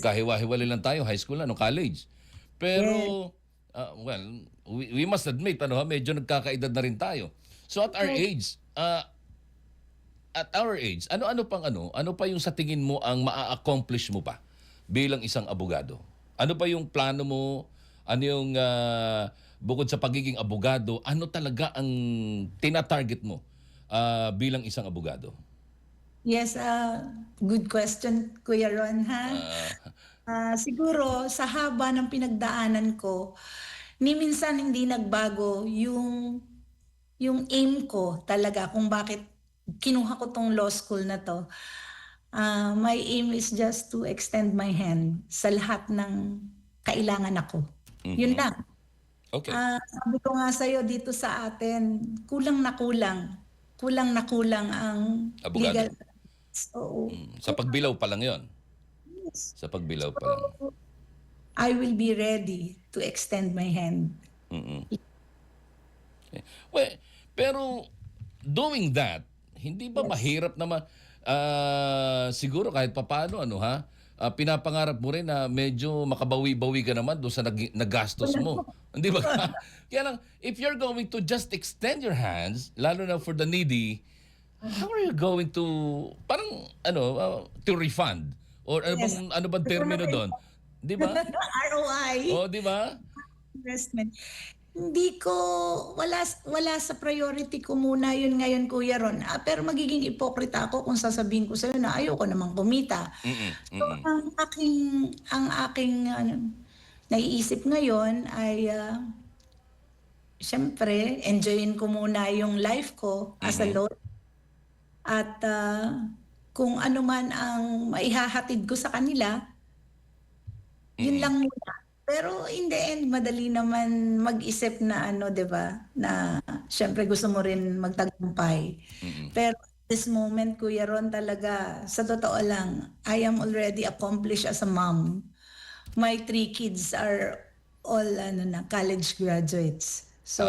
Kahiwa-hiwalay lang tayo, high school na, no, college. Pero, Yes. well, we must admit, medyo nagkakaedad na rin tayo. So at our age, ano pa yung sa tingin mo ang maa-accomplish mo pa bilang isang abogado? Ano pa yung plano mo? Ano yung, bukod sa pagiging abogado, ano talaga ang tina-target mo bilang isang abogado? Yes, good question, Kuya Ron, ha? Ah, Siguro, sa haba ng pinagdaanan ko, ni minsan hindi nagbago yung aim ko talaga kung bakit kinuha ko tong law school na to. My aim is just to extend my hand sa lahat ng kailangan ako. Yun lang. okay. Sabi ko nga sa'yo dito sa atin, kulang na kulang. Kulang na kulang ang Abogado. legal. Oo. Sa pagbilaw pa lang yon. Yes. Sa pagbilaw pa lang. I will be ready to extend my hand. Mm-mm. Okay. Well, pero doing that, hindi ba mahirap naman siguro kahit papaano pinapangarap mo rin na medyo makabawi-bawi ka naman doon sa nagastos mo. Hindi ba? Kaya lang, if you're going to just extend your hands, lalo na for the needy, how are you going to to refund? Or Yes. ano bang termino doon? Di ba? ROI. O, di ba? Investment. Hindi ko, wala sa priority ko muna yun ngayon, Kuya Ron. Pero magiging ipokrita ako kung sasabihin ko sa'yo na ayoko namang kumita. Mm-mm, So, mm-mm. ang aking naiisip ngayon ay, syempre, enjoyin ko muna yung life ko as a lawyer. At kung ano man ang maihahatid ko sa kanila, yun lang muna. Pero in the end, madali naman mag-isip na 'di ba? Na syempre gusto mo rin magtagumpay. Pero at this moment, Kuya Ron, talaga, sa totoo lang, I am already accomplished as a mom. My 3 kids are all college graduates. So